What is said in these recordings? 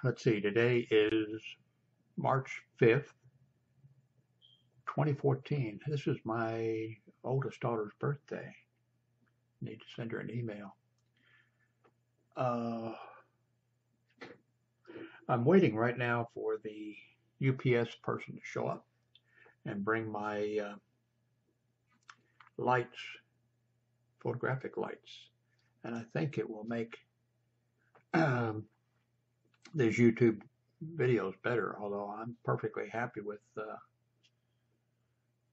Let's see, today is March 5th, 2014. This is my oldest daughter's birthday. Need to send her an email. I'm waiting right now for the UPS person to show up and bring my lights, photographic lights. And I think it will make these YouTube videos better, although I'm perfectly happy with the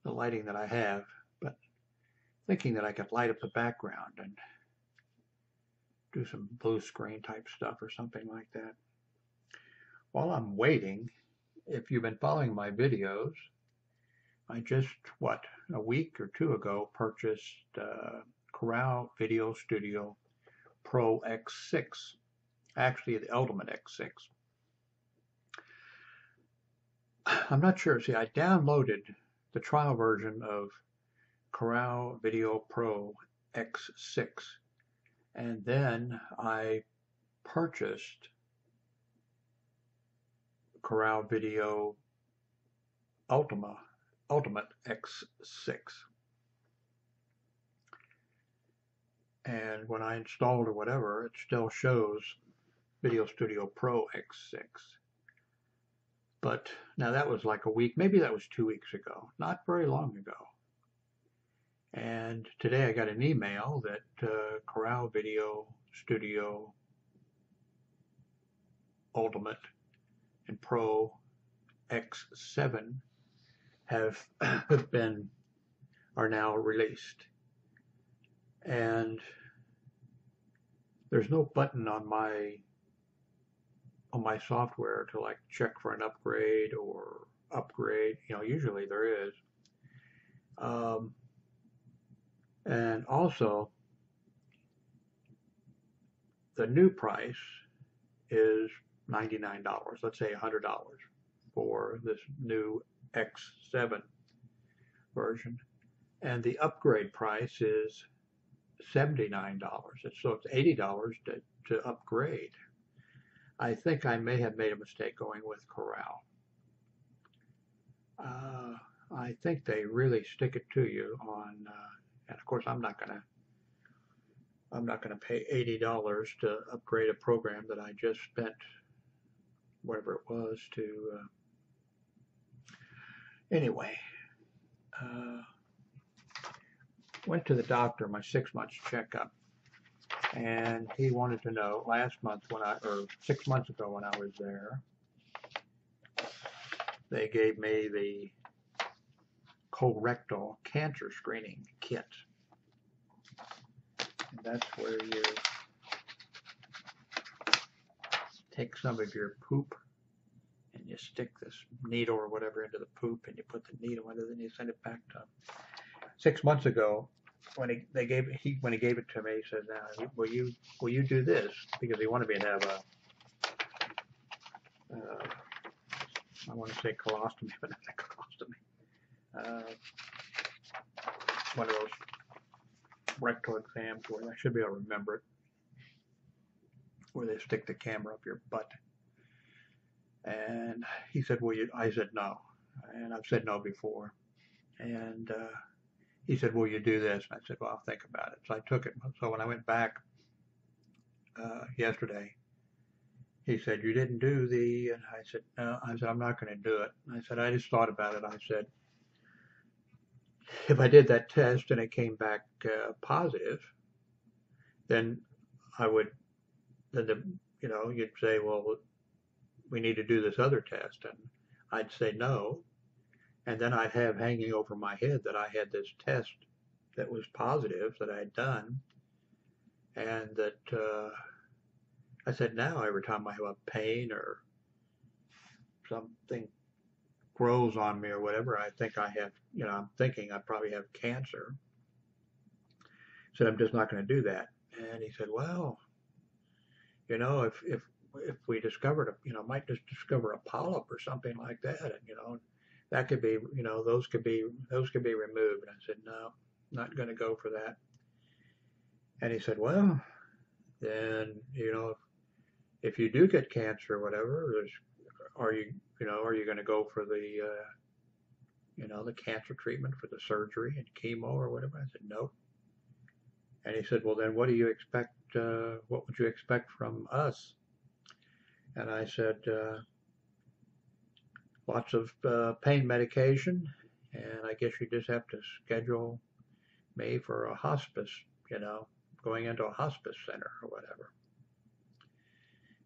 lighting that I have, but thinking that I could light up the background and do some blue screen type stuff or something like that. While I'm waiting, if you've been following my videos, I just, a week or two ago purchased Corel Video Studio Pro X6, actually the Ultimate X6. I'm not sure. See, I downloaded the trial version of Corel Video Pro X6, and then I purchased Corel Video Ultimate X6. And when I installed or whatever, it still shows Video Studio Pro X6. But now that was like a week, maybe that was 2 weeks ago, not very long ago. And today I got an email that Corel Video Studio Ultimate and Pro X7 are now released. And there's no button on my software to like check for an upgrade or upgrade. Usually there is. And also, the new price is $99. Let's say $100 for this new X7 version. And the upgrade price is $79. So it's $80 to upgrade. I think I may have made a mistake going with Corel. I think they really stick it to you on, and of course I'm not gonna pay $80 to upgrade a program that I just spent whatever it was to. Anyway, went to the doctor, my 6 months checkup. And he wanted to know last month or 6 months ago when I was there, they gave me the colorectal cancer screening kit. And that's where you take some of your poop and you stick this needle or whatever into the poop and you put the needle in it and you send it back to him. 6 months ago, when he gave it to me, he said, "Now, will you do this?" Because he wanted me to have I want to say colostomy, but not a colostomy. One of those rectal exams where I should be able to remember it, where they stick the camera up your butt. And he said, "Will you?" I said, "No," and I've said no before. And he said, "Will you do this?" And I said, "Well, I'll think about it." So I took it. So when I went back yesterday, he said, "You didn't do the," and I said, "No." I said, "I'm not going to do it." And I said, "I just thought about it." I said, "If I did that test and it came back positive, then you'd say, well, we need to do this other test." And I'd say no. And then I'd have hanging over my head that I had this test that was positive that I had done. And that I said, now every time I have a pain or something grows on me or whatever, I think I have, I'm thinking I probably have cancer. I said, I'm just not going to do that. And he said, well, if we discovered, might just discover a polyp or something like that, and, that could be, those could be removed. And I said, no, not going to go for that. And he said, well, then, if you do get cancer or whatever, are you, are you going to go for the, the cancer treatment, for the surgery and chemo or whatever? I said, nope. And he said, well, then what do you expect? What would you expect from us? And I said, lots of pain medication, and I guess you just have to schedule me for a hospice, going into a hospice center or whatever.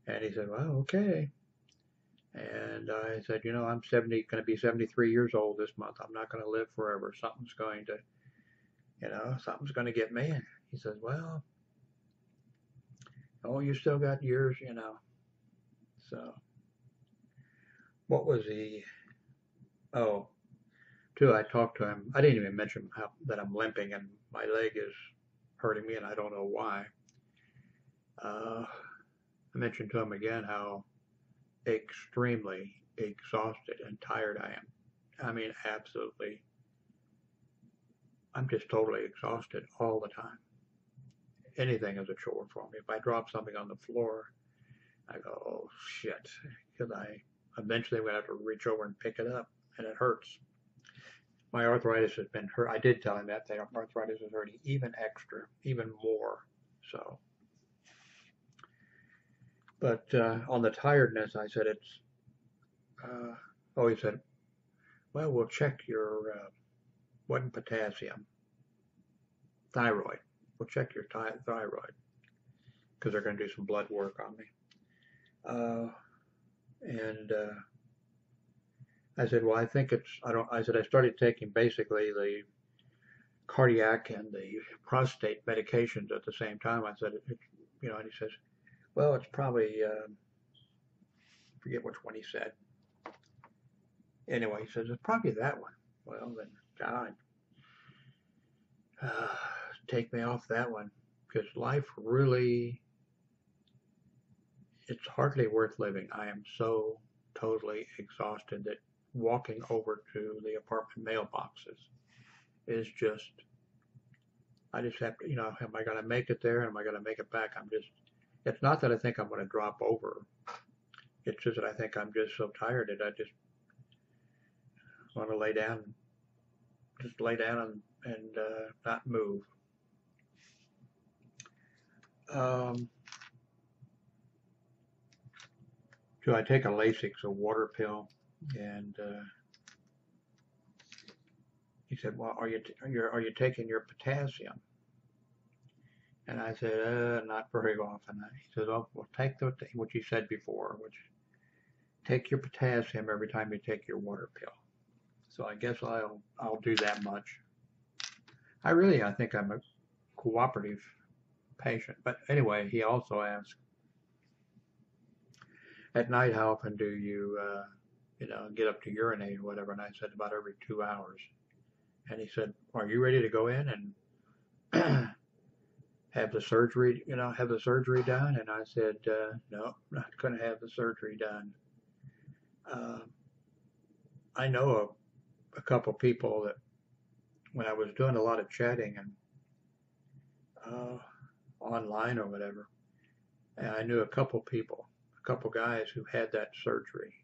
And he said, well, okay. And I said, I'm going to be 73 years old this month. I'm not going to live forever. Something's going to get me. And he says, well, oh, you still got years, So, what was I talked to him. I didn't even mention that I'm limping and my leg is hurting me and I don't know why. I mentioned to him again how extremely exhausted and tired I am. I mean, absolutely. I'm just totally exhausted all the time. Anything is a chore for me. If I drop something on the floor, I go, oh shit, because eventually I'm going to have to reach over and pick it up, and it hurts. My arthritis has been hurt. I did tell him that arthritis is hurting even more. So, but on the tiredness, I said he said, well, we'll check your wasn't potassium, thyroid. We'll check your thyroid because they're going to do some blood work on me. And I said, well, I think I started taking basically the cardiac and the prostate medications at the same time. I said, and he says, well, it's probably, forget which one he said. Anyway, he says, it's probably that one. Well, then, God, take me off that one, because life really, it's hardly worth living. I am so totally exhausted that walking over to the apartment mailboxes is just, I just have to, am I going to make it there? Am I going to make it back? It's not that I think I'm going to drop over. It's just that I think I'm just so tired that I just want to lay down and not move. So I take a Lasix, a water pill, and he said, well, are you taking your potassium? And I said, not very often. He says, oh, well, take what you said before, which take your potassium every time you take your water pill. So I guess I'll do that much. I think I'm a cooperative patient. But anyway, he also asked, at night, how often do you, get up to urinate or whatever? And I said, about every 2 hours. And he said, are you ready to go in and have the surgery done? And I said, no, I'm not going to have the surgery done. I know a couple people that when I was doing a lot of chatting and online or whatever, and I knew a couple guys who had that surgery,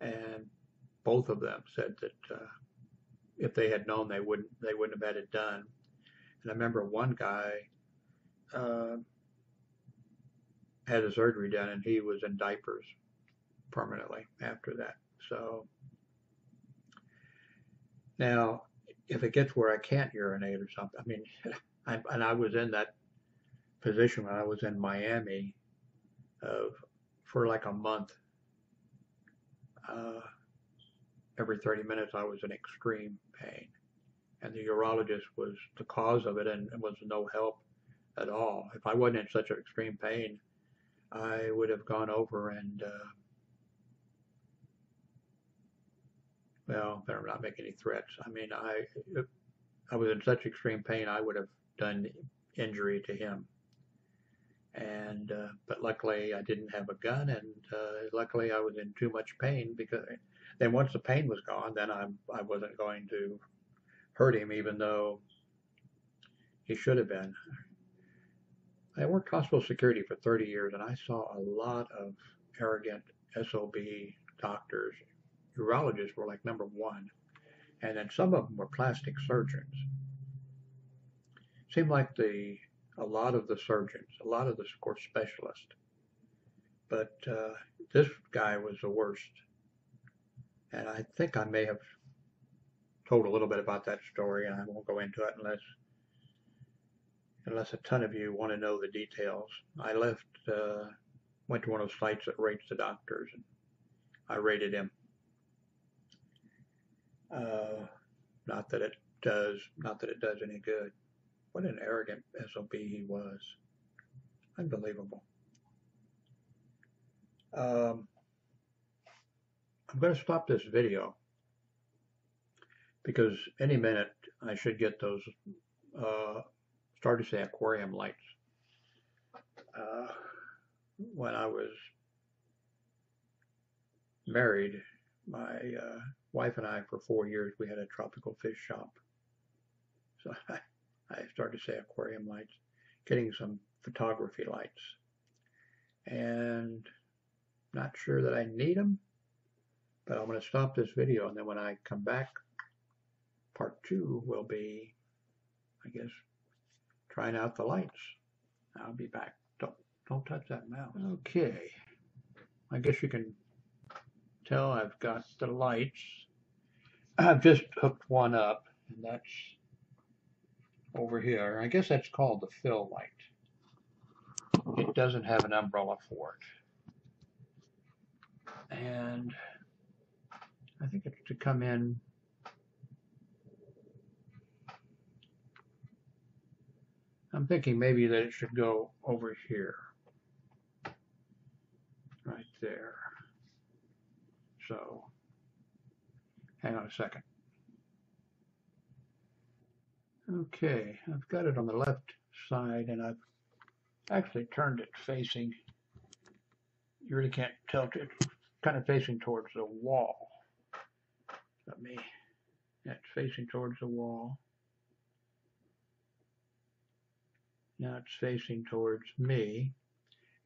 and both of them said that if they had known, they wouldn't have had it done. And I remember one guy had the surgery done, and he was in diapers permanently after that. So now, if it gets where I can't urinate or something, I mean, I was in that position when I was in Miami for like a month. Every 30 minutes I was in extreme pain, and the urologist was the cause of it and was no help at all. If I wasn't in such extreme pain, I would have gone over and well, better not make any threats. I mean, I was in such extreme pain, I would have done injury to him. And but luckily I didn't have a gun, and luckily I was in too much pain, because then once the pain was gone, then I wasn't going to hurt him, even though he should have been. I worked hospital security for 30 years, and I saw a lot of arrogant SOB doctors. Urologists were like number one, and then some of them were plastic surgeons. Seemed like a lot of the surgeons, a lot of the, of course, specialists, but this guy was the worst. And I think I may have told a little bit about that story, and I won't go into it unless a ton of you want to know the details. I went to one of those sites that rates the doctors, and I rated him. Not that it does any good. What an arrogant SOB he was. Unbelievable. I'm going to stop this video because any minute I should get those, start to say aquarium lights. When I was married, my wife and I, for 4 years, we had a tropical fish shop. So I started to say aquarium lights, getting some photography lights. And not sure that I need them, but I'm going to stop this video, and then when I come back, part 2 will be, I guess, trying out the lights. I'll be back. Don't touch that mouse. Okay. I guess you can tell I've got the lights. I've just hooked one up, and that's over here. I guess that's called the fill light. It doesn't have an umbrella for it. And I think it's to come in. I'm thinking maybe that it should go over here. Right there. So, hang on a second. Okay, I've got it on the left side, and I've actually turned it facing, you really can't tell, it's kind of facing towards the wall. It's facing towards the wall. Now it's facing towards me.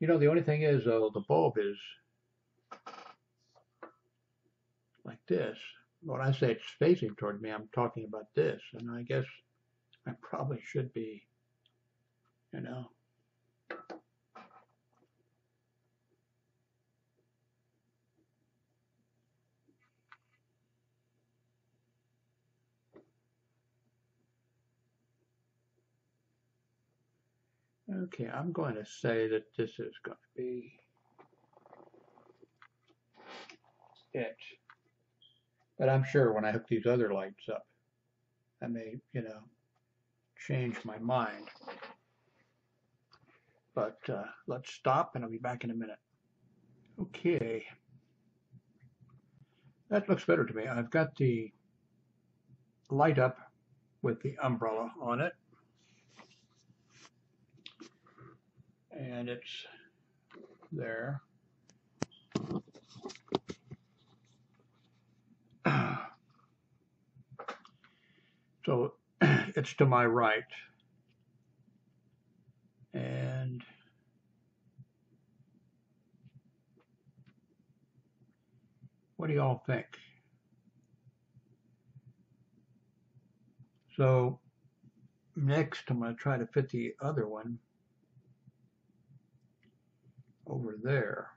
You know, the only thing is, though, the bulb is like this. When I say it's facing toward me, I'm talking about this, and I guess I probably should be, you know. Okay, I'm going to say that this is going to be it. But I'm sure when I hook these other lights up, I may, you know, change my mind. But let's stop, and I'll be back in a minute. Okay. That looks better to me. I've got the light up with the umbrella on it. And it's there. So it's to my right. And what do y'all think? So next, I'm going to try to fit the other one over there.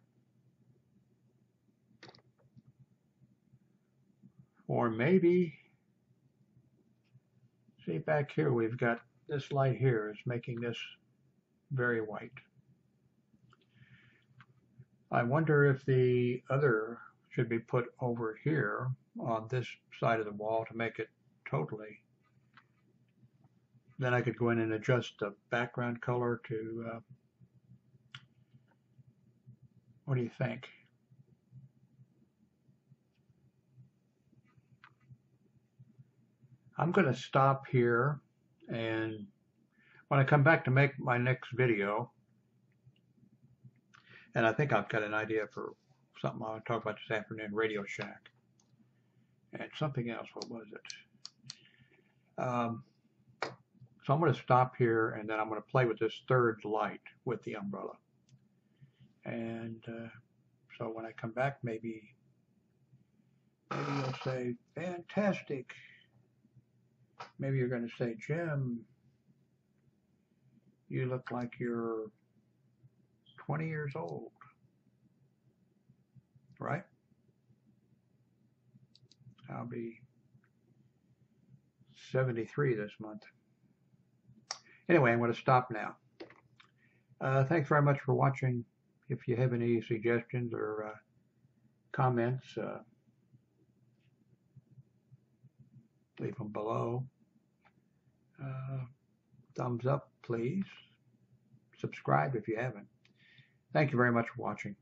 Or maybe, see back here, we've got this light here is making this very white. I wonder if the other should be put over here on this side of the wall to make it totally. Then I could go in and adjust the background color to, what do you think? I'm going to stop here, and when I come back to make my next video, and I think I've got an idea for something I'll talk about this afternoon, Radio Shack, and something else, what was it? So I'm going to stop here, and then I'm going to play with this third light with the umbrella. And so when I come back, maybe you'll say, fantastic. Maybe you're going to say, Jim, you look like you're 20 years old, right? I'll be 73 this month. Anyway, I'm going to stop now. Thanks very much for watching. If you have any suggestions or comments, leave them below. Thumbs up, please. Subscribe if you haven't. Thank you very much for watching.